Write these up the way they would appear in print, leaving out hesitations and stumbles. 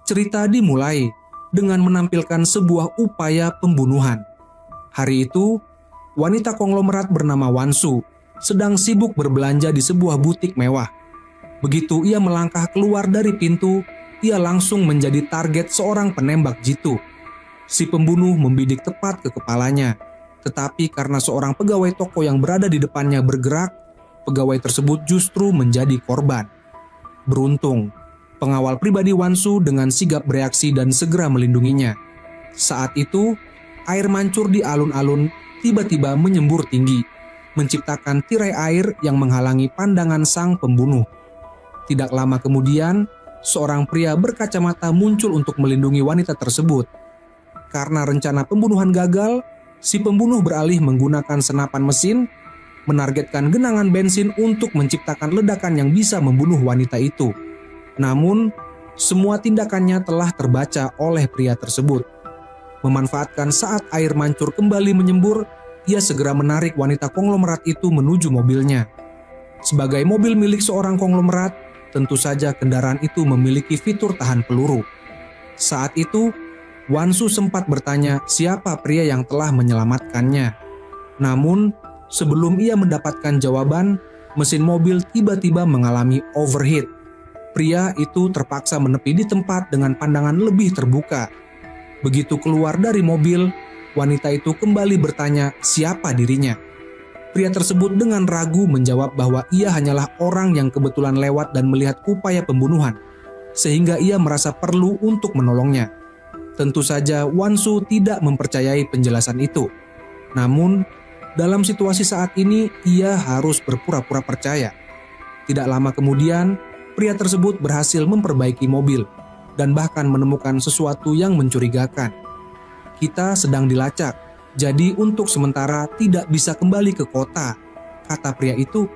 Cerita dimulai dengan menampilkan sebuah upaya pembunuhan. Hari itu, wanita konglomerat bernama Wansu sedang sibuk berbelanja di sebuah butik mewah. Begitu ia melangkah keluar dari pintu, ia langsung menjadi target seorang penembak jitu. Si pembunuh membidik tepat ke kepalanya, tetapi karena seorang pegawai toko yang berada di depannya bergerak, pegawai tersebut justru menjadi korban. Beruntung, pengawal pribadi Wansu dengan sigap bereaksi dan segera melindunginya. Saat itu, air mancur di alun-alun tiba-tiba menyembur tinggi, menciptakan tirai air yang menghalangi pandangan sang pembunuh. Tidak lama kemudian, seorang pria berkacamata muncul untuk melindungi wanita tersebut. Karena rencana pembunuhan gagal, si pembunuh beralih menggunakan senapan mesin, menargetkan genangan bensin untuk menciptakan ledakan yang bisa membunuh wanita itu. Namun, semua tindakannya telah terbaca oleh pria tersebut. Memanfaatkan saat air mancur kembali menyembur, ia segera menarik wanita konglomerat itu menuju mobilnya. Sebagai mobil milik seorang konglomerat, tentu saja kendaraan itu memiliki fitur tahan peluru. Saat itu, Wansu sempat bertanya siapa pria yang telah menyelamatkannya. Namun, sebelum ia mendapatkan jawaban, mesin mobil tiba-tiba mengalami overheat. Pria itu terpaksa menepi di tempat dengan pandangan lebih terbuka. Begitu keluar dari mobil, wanita itu kembali bertanya siapa dirinya. Pria tersebut dengan ragu menjawab bahwa ia hanyalah orang yang kebetulan lewat dan melihat upaya pembunuhan, sehingga ia merasa perlu untuk menolongnya. Tentu saja Wansu tidak mempercayai penjelasan itu. Namun, dalam situasi saat ini ia harus berpura-pura percaya. Tidak lama kemudian, pria tersebut berhasil memperbaiki mobil dan bahkan menemukan sesuatu yang mencurigakan. Kita sedang dilacak, jadi untuk sementara tidak bisa kembali ke kota, kata pria itu.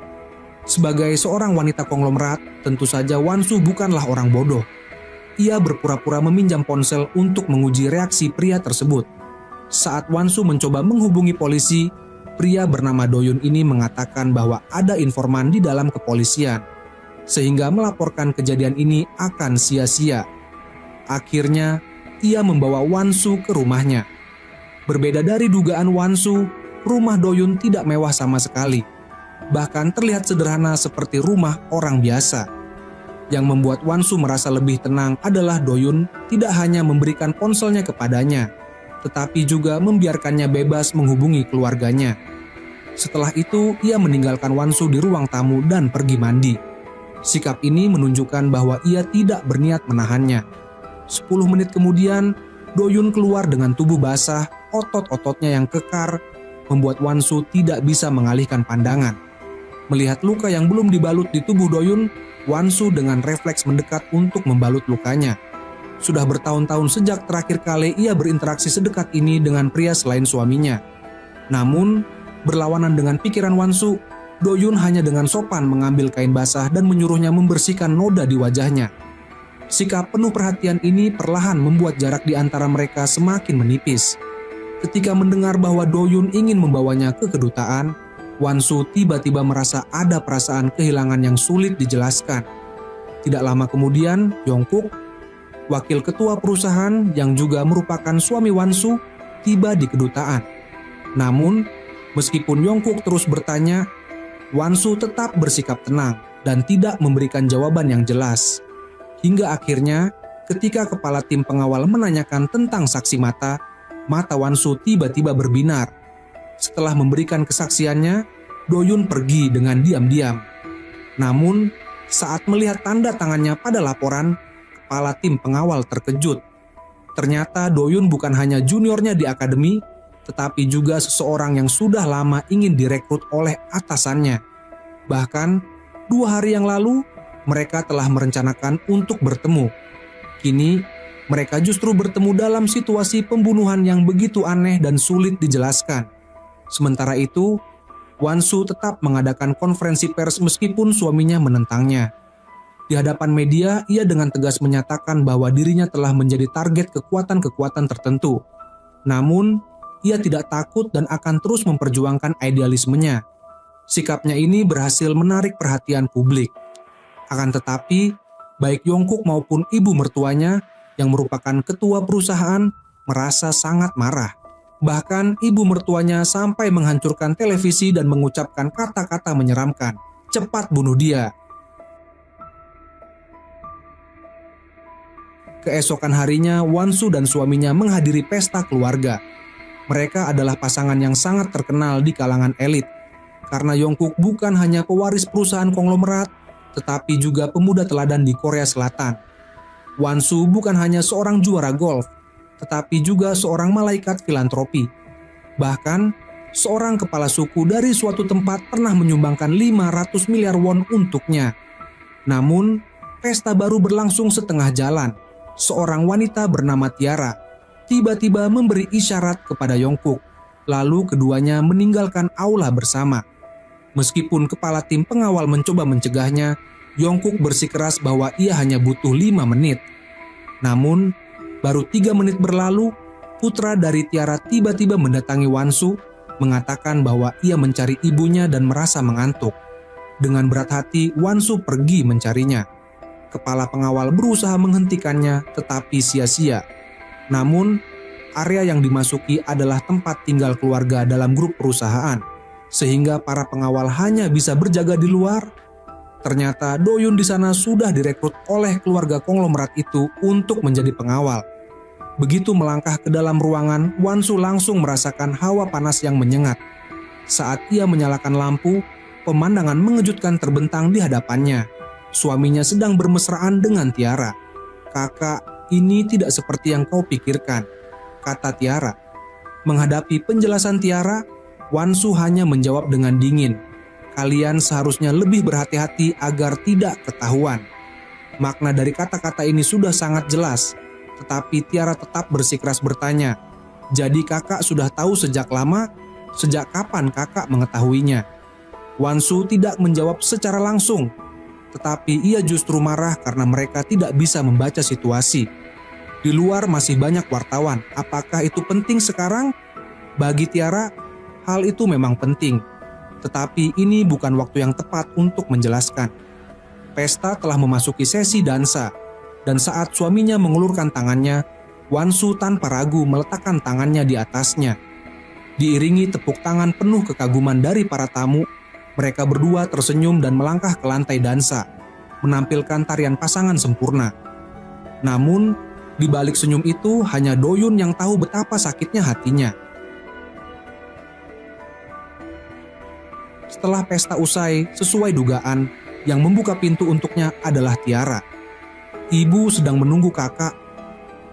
Sebagai seorang wanita konglomerat, tentu saja Wansu bukanlah orang bodoh. Ia berpura-pura meminjam ponsel untuk menguji reaksi pria tersebut. Saat Wansu mencoba menghubungi polisi, pria bernama Doyun ini mengatakan bahwa ada informan di dalam kepolisian, sehingga melaporkan kejadian ini akan sia-sia. Akhirnya, ia membawa Wansu ke rumahnya. Berbeda dari dugaan Wansu, rumah Doyun tidak mewah sama sekali. Bahkan terlihat sederhana seperti rumah orang biasa. Yang membuat Wansu merasa lebih tenang adalah Doyun tidak hanya memberikan ponselnya kepadanya, tetapi juga membiarkannya bebas menghubungi keluarganya. Setelah itu, ia meninggalkan Wansu di ruang tamu dan pergi mandi. Sikap ini menunjukkan bahwa ia tidak berniat menahannya. 10 menit kemudian, Doyun keluar dengan tubuh basah, otot-ototnya yang kekar, membuat Wansu tidak bisa mengalihkan pandangan. Melihat luka yang belum dibalut di tubuh Doyun, Wansu dengan refleks mendekat untuk membalut lukanya. Sudah bertahun-tahun sejak terakhir kali ia berinteraksi sedekat ini dengan pria selain suaminya. Namun, berlawanan dengan pikiran Wansu, Doyun hanya dengan sopan mengambil kain basah dan menyuruhnya membersihkan noda di wajahnya. Sikap penuh perhatian ini perlahan membuat jarak di antara mereka semakin menipis. Ketika mendengar bahwa Doyun ingin membawanya ke kedutaan, Wansu tiba-tiba merasa ada perasaan kehilangan yang sulit dijelaskan. Tidak lama kemudian, Yongkuk, wakil ketua perusahaan yang juga merupakan suami Wansu, tiba di kedutaan. Namun, meskipun Yongkuk terus bertanya, Wansu tetap bersikap tenang dan tidak memberikan jawaban yang jelas. Hingga akhirnya, ketika kepala tim pengawal menanyakan tentang saksi mata Wansu tiba-tiba berbinar. Setelah memberikan kesaksiannya, Doyun pergi dengan diam-diam. Namun, saat melihat tanda tangannya pada laporan, kepala tim pengawal terkejut. Ternyata Doyun bukan hanya juniornya di akademi, tetapi juga seseorang yang sudah lama ingin direkrut oleh atasannya. Bahkan, 2 hari yang lalu, mereka telah merencanakan untuk bertemu. Kini, mereka justru bertemu dalam situasi pembunuhan yang begitu aneh dan sulit dijelaskan. Sementara itu, Wansu tetap mengadakan konferensi pers meskipun suaminya menentangnya. Di hadapan media, ia dengan tegas menyatakan bahwa dirinya telah menjadi target kekuatan-kekuatan tertentu. Namun, ia tidak takut dan akan terus memperjuangkan idealismenya. Sikapnya ini berhasil menarik perhatian publik. Akan tetapi, baik Yongkuk maupun ibu mertuanya yang merupakan ketua perusahaan, merasa sangat marah. Bahkan ibu mertuanya sampai menghancurkan televisi dan mengucapkan kata-kata menyeramkan. "Cepat bunuh dia." Keesokan harinya, Won-soo dan suaminya menghadiri pesta keluarga. Mereka adalah pasangan yang sangat terkenal di kalangan elit. Karena Jungkook bukan hanya pewaris perusahaan konglomerat, tetapi juga pemuda teladan di Korea Selatan. Won-soo bukan hanya seorang juara golf, tetapi juga seorang malaikat filantropi. Bahkan, seorang kepala suku dari suatu tempat pernah menyumbangkan 500 miliar won untuknya. Namun, pesta baru berlangsung setengah jalan. Seorang wanita bernama Tiara tiba-tiba memberi isyarat kepada Jungkook, lalu keduanya meninggalkan aula bersama. Meskipun kepala tim pengawal mencoba mencegahnya, Jungkook bersikeras bahwa ia hanya butuh 5 menit. Namun, baru 3 menit berlalu, putra dari Tiara tiba-tiba mendatangi Won-soo, mengatakan bahwa ia mencari ibunya dan merasa mengantuk. Dengan berat hati, Won-soo pergi mencarinya. Kepala pengawal berusaha menghentikannya, tetapi sia-sia. Namun, area yang dimasuki adalah tempat tinggal keluarga dalam grup perusahaan, sehingga para pengawal hanya bisa berjaga di luar. Ternyata Do-yoon di sana sudah direkrut oleh keluarga konglomerat itu untuk menjadi pengawal. Begitu melangkah ke dalam ruangan, Won-soo langsung merasakan hawa panas yang menyengat. Saat ia menyalakan lampu, pemandangan mengejutkan terbentang di hadapannya. Suaminya sedang bermesraan dengan Tiara. "Kakak, ini tidak seperti yang kau pikirkan," kata Tiara. Menghadapi penjelasan Tiara, Won-soo hanya menjawab dengan dingin, "Kalian seharusnya lebih berhati-hati agar tidak ketahuan." Makna dari kata-kata ini sudah sangat jelas, tetapi Tiara tetap bersikeras bertanya, "Jadi kakak sudah tahu sejak lama? Sejak kapan kakak mengetahuinya?" Won-soo tidak menjawab secara langsung, tetapi ia justru marah karena mereka tidak bisa membaca situasi. Di luar masih banyak wartawan. Apakah itu penting sekarang? Bagi Tiara, hal itu memang penting. Tetapi ini bukan waktu yang tepat untuk menjelaskan. Pesta telah memasuki sesi dansa, dan saat suaminya mengulurkan tangannya, Won-soo tanpa ragu meletakkan tangannya di atasnya. Diiringi tepuk tangan penuh kekaguman dari para tamu, mereka berdua tersenyum dan melangkah ke lantai dansa, menampilkan tarian pasangan sempurna. Namun, di balik senyum itu hanya Do-yoon yang tahu betapa sakitnya hatinya. Setelah pesta usai, sesuai dugaan, yang membuka pintu untuknya adalah Tiara. Ibu sedang menunggu kakak.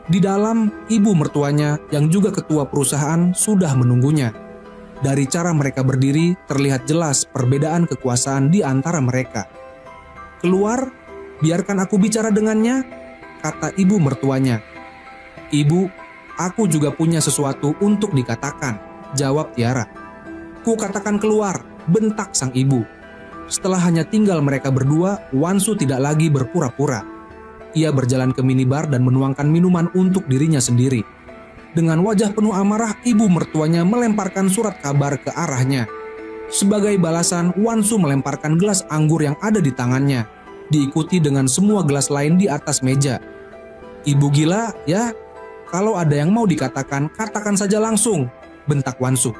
Di dalam, ibu mertuanya yang juga ketua perusahaan sudah menunggunya. Dari cara mereka berdiri, terlihat jelas perbedaan kekuasaan di antara mereka. "Keluar, biarkan aku bicara dengannya," kata ibu mertuanya. "Ibu, aku juga punya sesuatu untuk dikatakan," jawab Tiara. "Ku katakan keluar," bentak sang ibu. Setelah hanya tinggal mereka berdua, Won-soo tidak lagi berpura-pura. Ia berjalan ke minibar dan menuangkan minuman untuk dirinya sendiri. Dengan wajah penuh amarah, ibu mertuanya melemparkan surat kabar ke arahnya. Sebagai balasan, Won-soo melemparkan gelas anggur yang ada di tangannya, diikuti dengan semua gelas lain di atas meja. "Ibu gila, ya? Kalau ada yang mau dikatakan, katakan saja langsung," bentak Won-soo.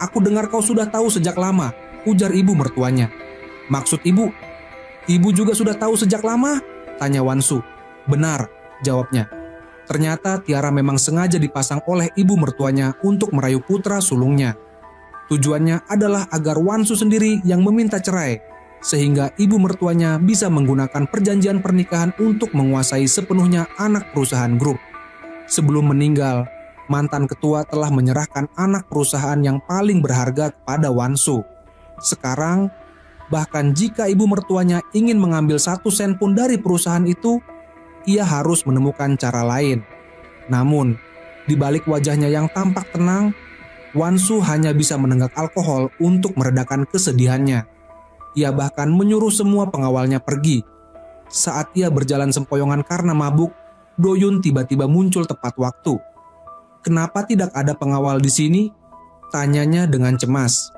"Aku dengar kau sudah tahu sejak lama," ujar ibu mertuanya. "Maksud ibu? Ibu juga sudah tahu sejak lama?" tanya Won-soo. "Benar," jawabnya. Ternyata Tiara memang sengaja dipasang oleh ibu mertuanya untuk merayu putra sulungnya. Tujuannya adalah agar Won-soo sendiri yang meminta cerai, sehingga ibu mertuanya bisa menggunakan perjanjian pernikahan untuk menguasai sepenuhnya anak perusahaan grup. Sebelum meninggal, mantan ketua telah menyerahkan anak perusahaan yang paling berharga kepada Won-soo. Sekarang, bahkan jika ibu mertuanya ingin mengambil 1 sen pun dari perusahaan itu, ia harus menemukan cara lain. Namun, di balik wajahnya yang tampak tenang, Won-soo hanya bisa menenggak alkohol untuk meredakan kesedihannya. Ia bahkan menyuruh semua pengawalnya pergi. Saat ia berjalan sempoyongan karena mabuk, Do-yoon tiba-tiba muncul tepat waktu. "Kenapa tidak ada pengawal di sini?" tanyanya dengan cemas.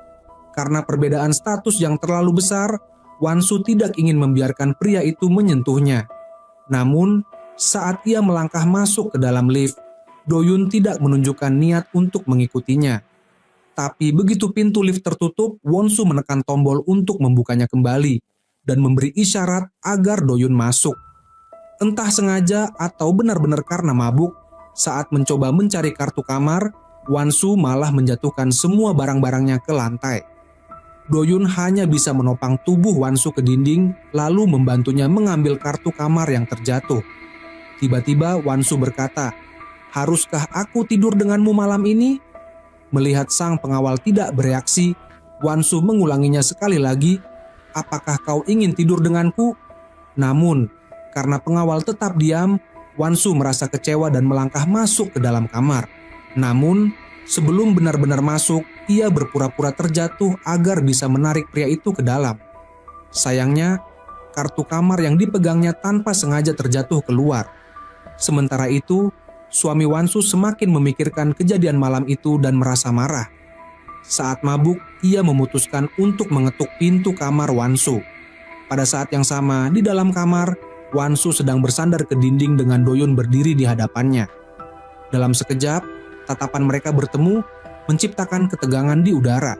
Karena perbedaan status yang terlalu besar, Won-soo tidak ingin membiarkan pria itu menyentuhnya. Namun, Saat ia melangkah masuk ke dalam lift, Do-yun tidak menunjukkan niat untuk mengikutinya. Tapi begitu pintu lift tertutup, Won-soo menekan tombol untuk membukanya kembali dan memberi isyarat agar Do-yun masuk. Entah sengaja atau benar-benar karena mabuk, saat mencoba mencari kartu kamar, Won-soo malah menjatuhkan semua barang-barangnya ke lantai. Do-yun hanya bisa menopang tubuh Won-soo ke dinding lalu membantunya mengambil kartu kamar yang terjatuh. Tiba-tiba Won-soo berkata, "Haruskah aku tidur denganmu malam ini?" Melihat sang pengawal tidak bereaksi, Won-soo mengulanginya sekali lagi, "Apakah kau ingin tidur denganku?" Namun, karena pengawal tetap diam, Won-soo merasa kecewa dan melangkah masuk ke dalam kamar. Namun, sebelum benar-benar masuk, ia berpura-pura terjatuh agar bisa menarik pria itu ke dalam. Sayangnya, kartu kamar yang dipegangnya tanpa sengaja terjatuh keluar. Sementara itu, suami Won-soo semakin memikirkan kejadian malam itu dan merasa marah. Saat mabuk, ia memutuskan untuk mengetuk pintu kamar Won-soo. Pada saat yang sama, di dalam kamar, Won-soo sedang bersandar ke dinding dengan Do-yun berdiri di hadapannya. Dalam sekejap, tatapan mereka bertemu, menciptakan ketegangan di udara.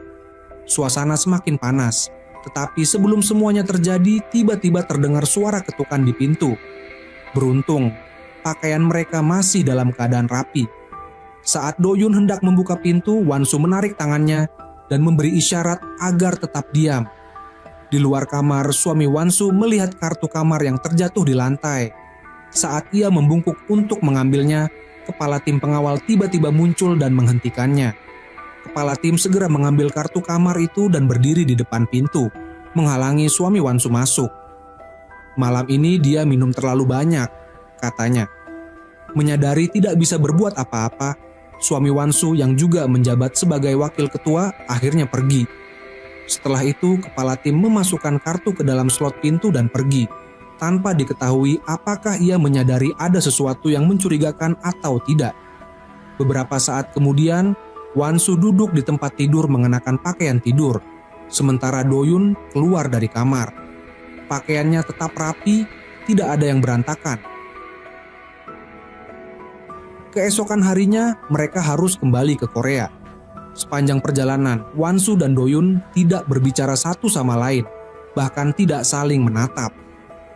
Suasana semakin panas, tetapi sebelum semuanya terjadi, tiba-tiba terdengar suara ketukan di pintu. Beruntung, pakaian mereka masih dalam keadaan rapi. Saat Do-yun hendak membuka pintu, Won-soo menarik tangannya dan memberi isyarat agar tetap diam. Di luar kamar, suami Won-soo melihat kartu kamar yang terjatuh di lantai. Saat ia membungkuk untuk mengambilnya, kepala tim pengawal tiba-tiba muncul dan menghentikannya. Kepala tim segera mengambil kartu kamar itu dan berdiri di depan pintu, menghalangi suami Won-soo masuk. "Malam ini dia minum terlalu banyak," katanya. Menyadari tidak bisa berbuat apa-apa, suami Won-soo yang juga menjabat sebagai wakil ketua akhirnya pergi. Setelah itu, kepala tim memasukkan kartu ke dalam slot pintu dan pergi, tanpa diketahui apakah ia menyadari ada sesuatu yang mencurigakan atau tidak. Beberapa saat kemudian, Won-soo duduk di tempat tidur mengenakan pakaian tidur, sementara Do-yun keluar dari kamar. Pakaiannya tetap rapi, tidak ada yang berantakan. Keesokan harinya, mereka harus kembali ke Korea. Sepanjang perjalanan, Won-soo dan Do-yun tidak berbicara satu sama lain, bahkan tidak saling menatap.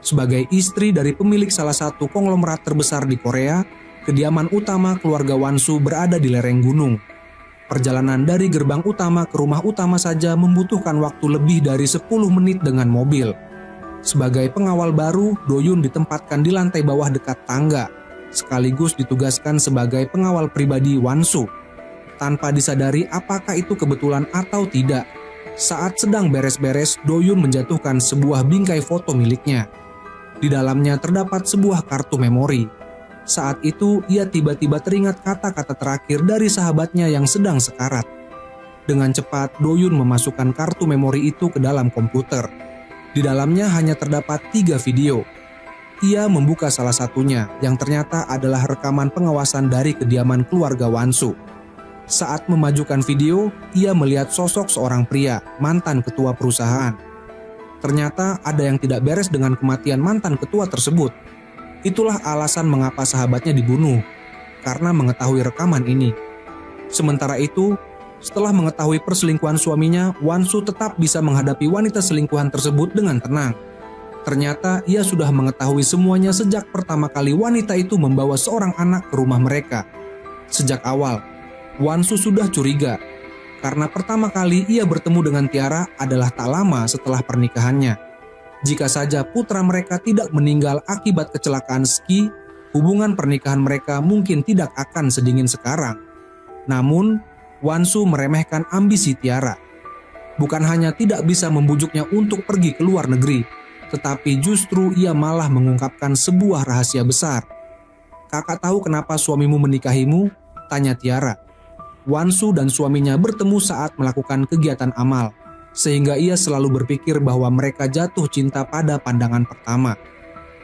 Sebagai istri dari pemilik salah satu konglomerat terbesar di Korea, kediaman utama keluarga Won-soo berada di lereng gunung. Perjalanan dari gerbang utama ke rumah utama saja membutuhkan waktu lebih dari 10 menit dengan mobil. Sebagai pengawal baru, Do-yun ditempatkan di lantai bawah dekat tangga, sekaligus ditugaskan sebagai pengawal pribadi Won-soo. Tanpa disadari apakah itu kebetulan atau tidak, saat sedang beres-beres, Do-yun menjatuhkan sebuah bingkai foto miliknya. Di dalamnya terdapat sebuah kartu memori. Saat itu, ia tiba-tiba teringat kata-kata terakhir dari sahabatnya yang sedang sekarat. Dengan cepat, Do-yun memasukkan kartu memori itu ke dalam komputer. Di dalamnya hanya terdapat 3 video. Ia membuka salah satunya, yang ternyata adalah rekaman pengawasan dari kediaman keluarga Won-soo. Saat memajukan video, ia melihat sosok seorang pria, mantan ketua perusahaan. Ternyata ada yang tidak beres dengan kematian mantan ketua tersebut. Itulah alasan mengapa sahabatnya dibunuh, karena mengetahui rekaman ini. Sementara itu, setelah mengetahui perselingkuhan suaminya, Won-soo tetap bisa menghadapi wanita selingkuhan tersebut dengan tenang. Ternyata ia sudah mengetahui semuanya sejak pertama kali wanita itu membawa seorang anak ke rumah mereka. Sejak awal, Won-soo sudah curiga, karena pertama kali ia bertemu dengan Tiara adalah tak lama setelah pernikahannya. Jika saja putra mereka tidak meninggal akibat kecelakaan ski, hubungan pernikahan mereka mungkin tidak akan sedingin sekarang. Namun, Won-soo meremehkan ambisi Tiara. Bukan hanya tidak bisa membujuknya untuk pergi ke luar negeri, tetapi justru ia malah mengungkapkan sebuah rahasia besar. "Kakak tahu kenapa suamimu menikahimu?" tanya Tiara. Won-soo dan suaminya bertemu saat melakukan kegiatan amal, sehingga ia selalu berpikir bahwa mereka jatuh cinta pada pandangan pertama.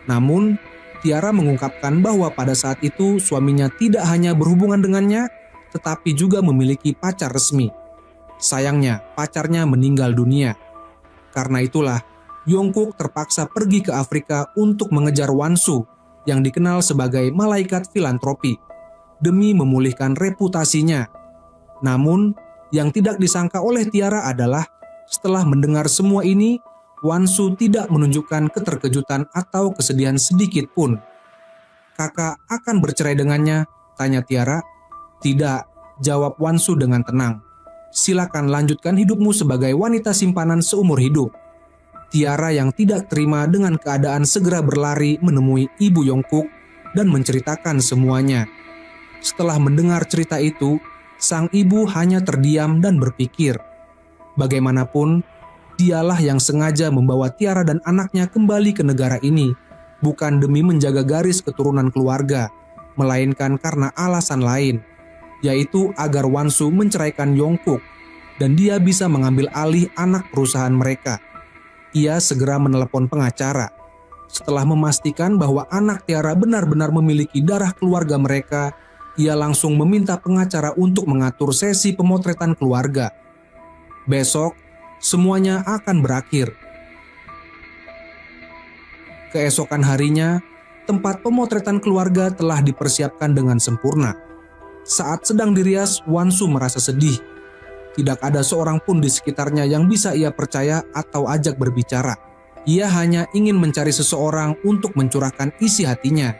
Namun, Tiara mengungkapkan bahwa pada saat itu suaminya tidak hanya berhubungan dengannya, tetapi juga memiliki pacar resmi. Sayangnya, pacarnya meninggal dunia. Karena itulah, Yongkook terpaksa pergi ke Afrika untuk mengejar Won-soo yang dikenal sebagai malaikat filantropi demi memulihkan reputasinya. Namun, yang tidak disangka oleh Tiara adalah setelah mendengar semua ini, Wan-su tidak menunjukkan keterkejutan atau kesedihan sedikit pun. "Kakak akan bercerai dengannya?" tanya Tiara. "Tidak," jawab Wan-su dengan tenang. "Silakan lanjutkan hidupmu sebagai wanita simpanan seumur hidup." Tiara yang tidak terima dengan keadaan segera berlari menemui Ibu Yongkuk dan menceritakan semuanya. Setelah mendengar cerita itu, sang ibu hanya terdiam dan berpikir. Bagaimanapun, dialah yang sengaja membawa Tiara dan anaknya kembali ke negara ini, bukan demi menjaga garis keturunan keluarga, melainkan karena alasan lain, yaitu agar Wan-su menceraikan Yongkuk dan dia bisa mengambil alih anak perusahaan mereka. Ia segera menelepon pengacara. Setelah memastikan bahwa anak Tiara benar-benar memiliki darah keluarga mereka, ia langsung meminta pengacara untuk mengatur sesi pemotretan keluarga. Besok, semuanya akan berakhir. Keesokan harinya, tempat pemotretan keluarga telah dipersiapkan dengan sempurna. Saat sedang dirias, Wan-su merasa sedih. Tidak ada seorang pun di sekitarnya yang bisa ia percaya atau ajak berbicara. Ia hanya ingin mencari seseorang untuk mencurahkan isi hatinya.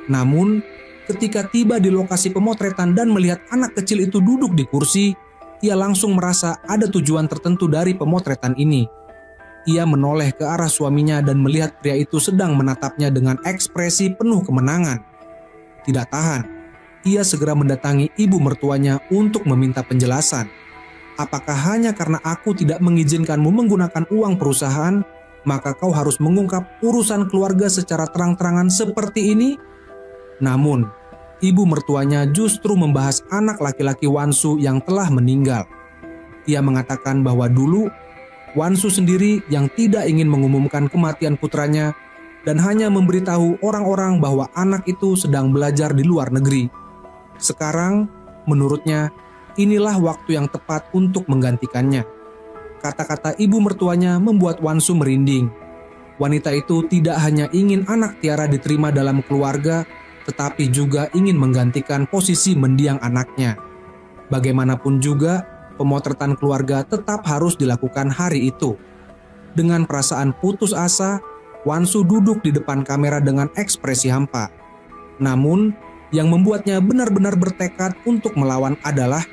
Namun, ketika tiba di lokasi pemotretan dan melihat anak kecil itu duduk di kursi, ia langsung merasa ada tujuan tertentu dari pemotretan ini. Ia menoleh ke arah suaminya dan melihat pria itu sedang menatapnya dengan ekspresi penuh kemenangan. Tidak tahan, ia segera mendatangi ibu mertuanya untuk meminta penjelasan. "Apakah hanya karena aku tidak mengizinkanmu menggunakan uang perusahaan, maka kau harus mengungkap urusan keluarga secara terang-terangan seperti ini?" Namun, ibu mertuanya justru membahas anak laki-laki Wan-su yang telah meninggal. Ia mengatakan bahwa dulu Wan-su sendiri yang tidak ingin mengumumkan kematian putranya dan hanya memberitahu orang-orang bahwa anak itu sedang belajar di luar negeri. Sekarang, menurutnya, inilah waktu yang tepat untuk menggantikannya. Kata-kata ibu mertuanya membuat Wan-su merinding. Wanita itu tidak hanya ingin anak Tiara diterima dalam keluarga, tetapi juga ingin menggantikan posisi mendiang anaknya. Bagaimanapun juga, pemotretan keluarga tetap harus dilakukan hari itu. Dengan perasaan putus asa, Wan-su duduk di depan kamera dengan ekspresi hampa. Namun, yang membuatnya benar-benar bertekad untuk melawan adalah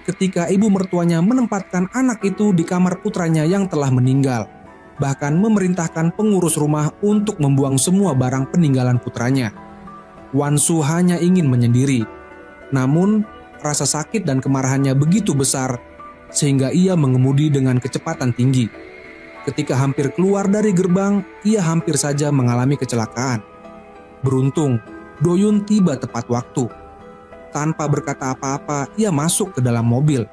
ketika ibu mertuanya menempatkan anak itu di kamar putranya yang telah meninggal, bahkan memerintahkan pengurus rumah untuk membuang semua barang peninggalan putranya. Wan-su hanya ingin menyendiri. Namun, rasa sakit dan kemarahannya begitu besar sehingga ia mengemudi dengan kecepatan tinggi. Ketika hampir keluar dari gerbang, ia hampir saja mengalami kecelakaan. Beruntung, Do-yun tiba tepat waktu. Tanpa berkata apa-apa, ia masuk ke dalam mobil.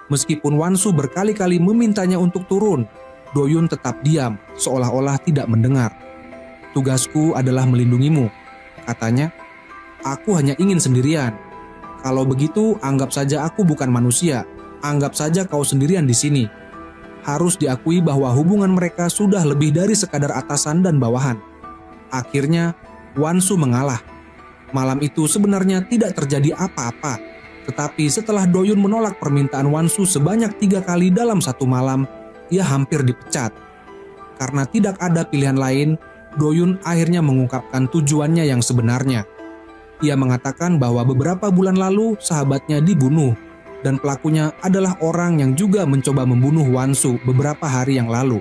Meskipun Wan-su berkali-kali memintanya untuk turun, Do-yun tetap diam, seolah-olah tidak mendengar. "Tugasku adalah melindungimu," katanya. "Aku hanya ingin sendirian. Kalau begitu, anggap saja aku bukan manusia. Anggap saja kau sendirian di sini." Harus diakui bahwa hubungan mereka sudah lebih dari sekadar atasan dan bawahan. Akhirnya, Wan-su mengalah. Malam itu sebenarnya tidak terjadi apa-apa. Tetapi setelah Do-yun menolak permintaan Wan-su sebanyak 3 kali dalam satu malam, ia hampir dipecat. Karena tidak ada pilihan lain, Do-yun akhirnya mengungkapkan tujuannya yang sebenarnya. Ia mengatakan bahwa beberapa bulan lalu sahabatnya dibunuh, dan pelakunya adalah orang yang juga mencoba membunuh Wan-su beberapa hari yang lalu.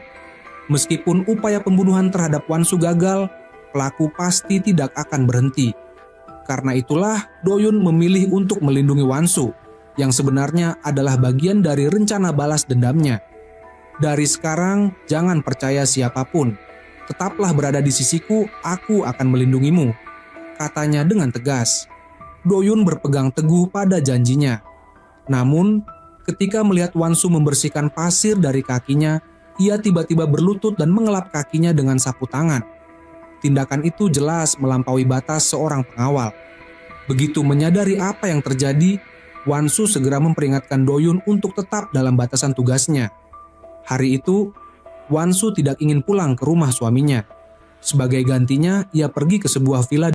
Meskipun upaya pembunuhan terhadap Wan-su gagal, pelaku pasti tidak akan berhenti. Karena itulah Do-yun memilih untuk melindungi Wan-su, yang sebenarnya adalah bagian dari rencana balas dendamnya. "Dari sekarang, jangan percaya siapapun. Tetaplah berada di sisiku, aku akan melindungimu," katanya dengan tegas. Do-yun berpegang teguh pada janjinya. Namun, ketika melihat Wan-su membersihkan pasir dari kakinya, ia tiba-tiba berlutut dan mengelap kakinya dengan sapu tangan. Tindakan itu jelas melampaui batas seorang pengawal. Begitu menyadari apa yang terjadi, Wan-su segera memperingatkan Do-yun untuk tetap dalam batasan tugasnya. Hari itu, Wan-su tidak ingin pulang ke rumah suaminya. Sebagai gantinya, ia pergi ke sebuah villa